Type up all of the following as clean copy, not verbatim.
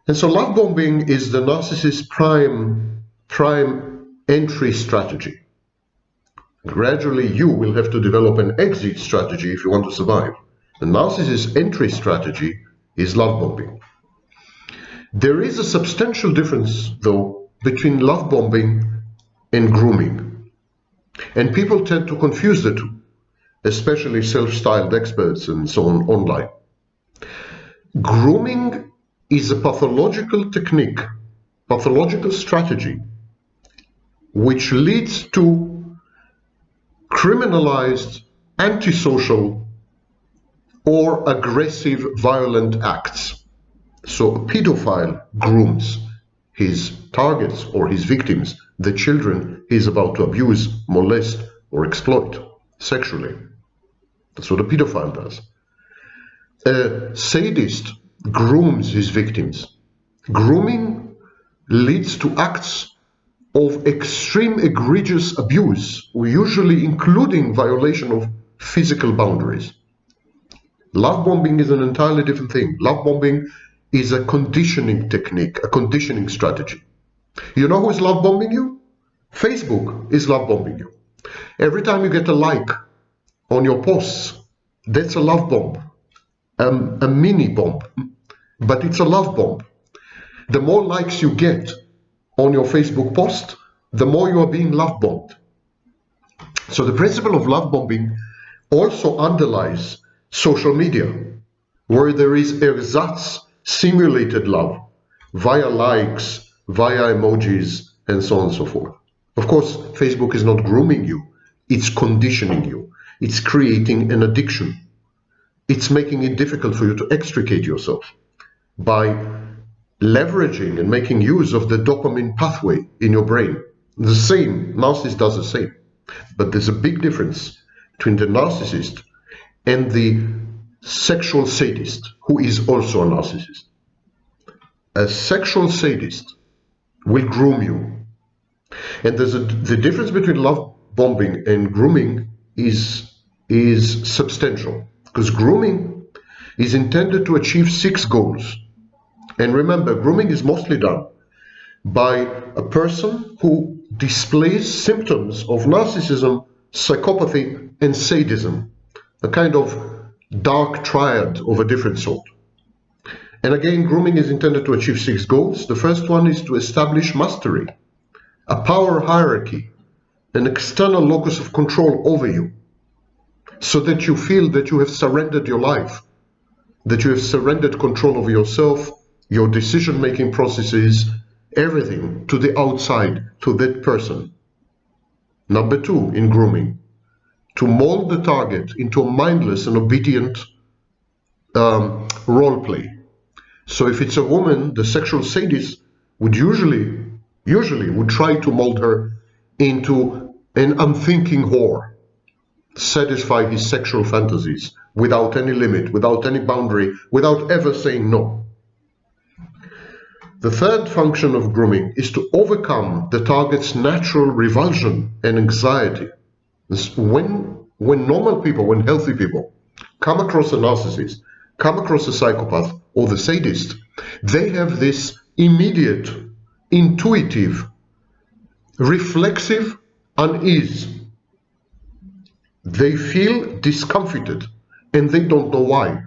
And so love bombing is the narcissist's prime entry strategy. Gradually, you will have to develop an exit strategy if you want to survive. The narcissist's entry strategy is love bombing. There is a substantial difference, though, between love bombing and grooming. And people tend to confuse the two, especially self-styled experts and so on online. Grooming is a pathological technique, pathological strategy, which leads to criminalized, antisocial, or aggressive, violent acts. So a pedophile grooms his targets or his victims, the children he is about to abuse, molest, or exploit sexually. That's what a pedophile does. A sadist grooms his victims. Grooming leads to acts of extreme egregious abuse, usually including violation of physical boundaries. Love bombing is an entirely different thing. Love bombing is a conditioning technique, a conditioning strategy. You know who is love bombing you? Facebook is love bombing you. Every time you get a like on your posts, that's a love bomb, a mini bomb, but it's a love bomb. The more likes you get on your Facebook post, the more you are being love bombed. So the principle of love bombing also underlies social media, where there is ersatz, simulated love, via likes, via emojis, and so on and so forth. Of course, Facebook is not grooming you, it's conditioning you. It's creating an addiction. It's making it difficult for you to extricate yourself by leveraging and making use of the dopamine pathway in your brain. The same, narcissist does the same. But there's a big difference between the narcissist and the sexual sadist, who is also a narcissist. A sexual sadist will groom you. And the difference between love bombing and grooming is substantial, because grooming is intended to achieve 6 goals. And remember, grooming is mostly done by a person who displays symptoms of narcissism, psychopathy, and sadism, a kind of dark triad of a different sort. And again, grooming is intended to achieve 6 goals. The first one is to establish mastery, a power hierarchy, an external locus of control over you, so that you feel that you have surrendered your life, that you have surrendered control over yourself, your decision-making processes, everything to the outside, to that person. Number 2, in grooming, to mold the target into a mindless and obedient role play. So if it's a woman, the sexual sadist would usually would try to mold her into an unthinking whore, satisfy his sexual fantasies without any limit, without any boundary, without ever saying no. The third function of grooming is to overcome the target's natural revulsion and anxiety. When normal people, when healthy people come across a narcissist, come across a psychopath or the sadist, they have this immediate, intuitive, reflexive unease. They feel discomfited and they don't know why.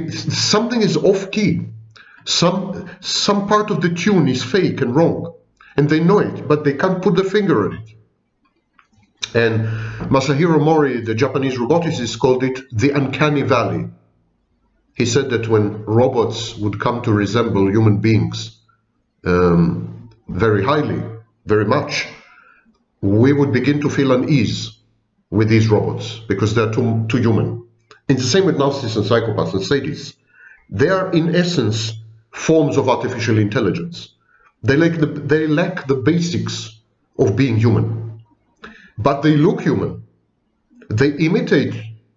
Something is off key. Some part of the tune is fake and wrong, and they know it, but they can't put the finger on it. And Masahiro Mori, the Japanese roboticist, called it the uncanny valley. He said that when robots would come to resemble human beings very highly, very much, we would begin to feel unease with these robots because they're too human. It's the same with narcissists and psychopaths and sadists. They are, in essence, forms of artificial intelligence. They lack the basics of being human, but they look human. They imitate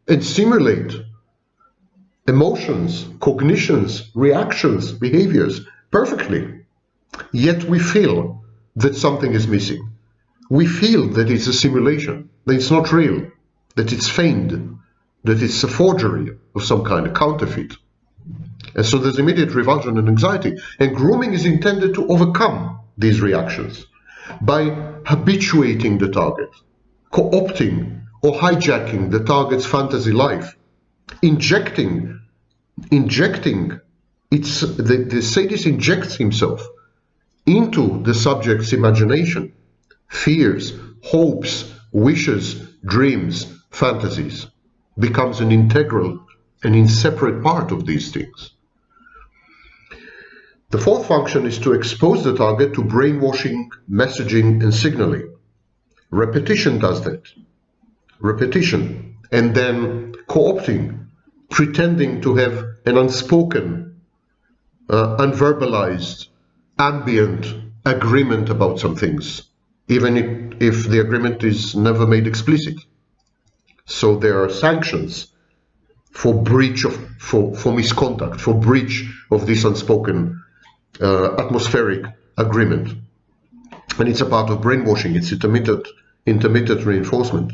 and simulate emotions, cognitions, reactions, behaviors perfectly. Yet we feel that something is missing. We feel that it's a simulation, that it's not real, that it's feigned, that it's a forgery of some kind, a counterfeit. And so there's immediate revulsion and anxiety. And grooming is intended to overcome these reactions by habituating the target, co-opting or hijacking the target's fantasy life, injecting the sadist injects himself into the subject's imagination, fears, hopes, wishes, dreams, fantasies, becomes an integral and inseparable part of these things. The fourth function is to expose the target to brainwashing, messaging, and signaling. Repetition does that. Repetition, and then co-opting, pretending to have an unspoken, unverbalized, ambient agreement about some things, even if the agreement is never made explicit. So there are sanctions for breach of, for misconduct, for breach of this unspoken atmospheric agreement. And it's a part of brainwashing. It's intermittent reinforcement.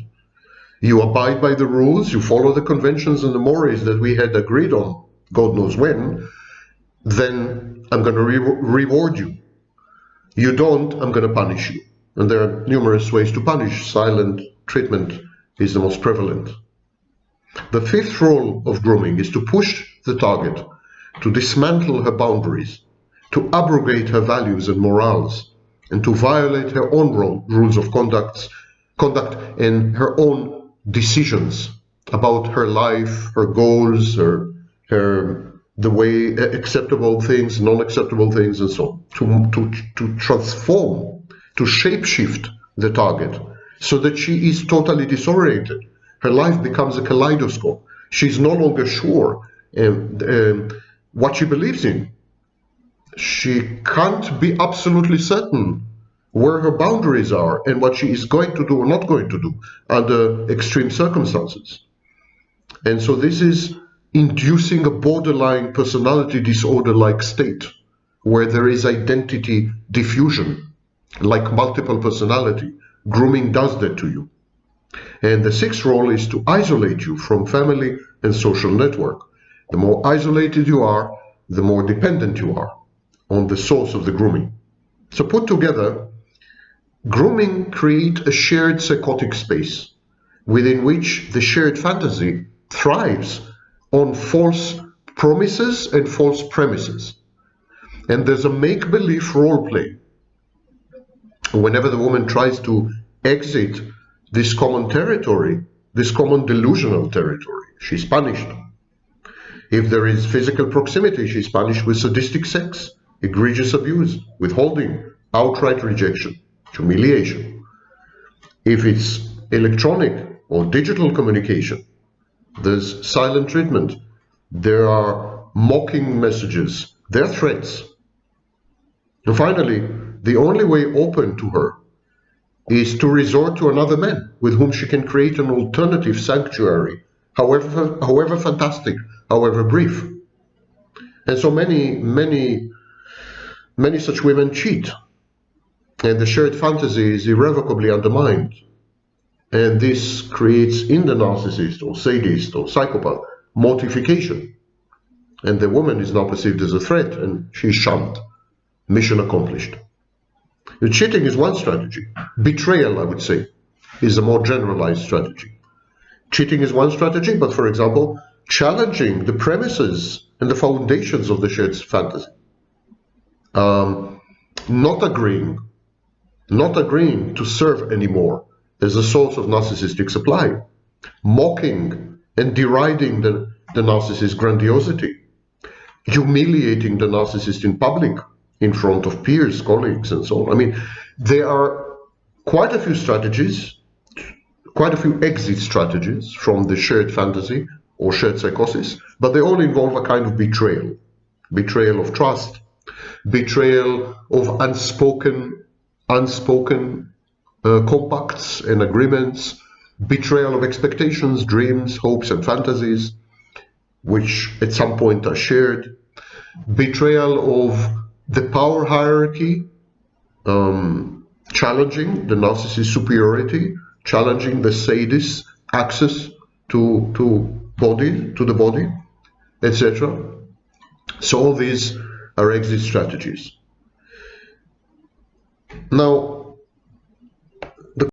You abide by the rules, you follow the conventions and the mores that we had agreed on, God knows when, then I'm going to reward you. You don't, I'm going to punish you. And there are numerous ways to punish. Silent treatment is the most prevalent. The fifth role of grooming is to push the target, to dismantle her boundaries, to abrogate her values and morals, and to violate her own rules of conduct and her own decisions about her life, her goals, the way acceptable things, non-acceptable things, and so on. To transform, to shapeshift the target so that she is totally disoriented. Her life becomes a kaleidoscope. She's no longer sure what she believes in. She can't be absolutely certain where her boundaries are and what she is going to do or not going to do under extreme circumstances. And so this is inducing a borderline personality disorder-like state where there is identity diffusion, like multiple personality. Grooming does that to you. And the sixth role is to isolate you from family and social network. The more isolated you are, the more dependent you are on the source of the grooming. So put together, grooming creates a shared psychotic space within which the shared fantasy thrives on false promises and false premises. And there's a make-believe role play. Whenever the woman tries to exit this common territory, this common delusional territory, she's punished. If there is physical proximity, she's punished with sadistic sex, egregious abuse, withholding, outright rejection, humiliation. If it's electronic or digital communication, there's silent treatment, there are mocking messages, there are threats. And finally, the only way open to her is to resort to another man with whom she can create an alternative sanctuary, however fantastic, however brief. And so many such women cheat, and the shared fantasy is irrevocably undermined. And this creates in the narcissist or sadist or psychopath mortification. And the woman is now perceived as a threat and she's shunned. Mission accomplished. The cheating is one strategy. Betrayal, I would say, is a more generalized strategy. Cheating is one strategy, but for example, challenging the premises and the foundations of the shared fantasy. Not agreeing to serve anymore as a source of narcissistic supply. Mocking and deriding the narcissist's grandiosity. Humiliating the narcissist in public, in front of peers, colleagues, and so on. I mean, there are quite a few strategies, quite a few exit strategies from the shared fantasy or shared psychosis, but they all involve a kind of betrayal. Betrayal of trust, betrayal of unspoken compacts and agreements, betrayal of expectations, dreams, hopes, and fantasies, which at some point are shared, betrayal of the power hierarchy, challenging the narcissist's superiority, challenging the sadist's access to the body, etc. So all these are exit strategies. Now,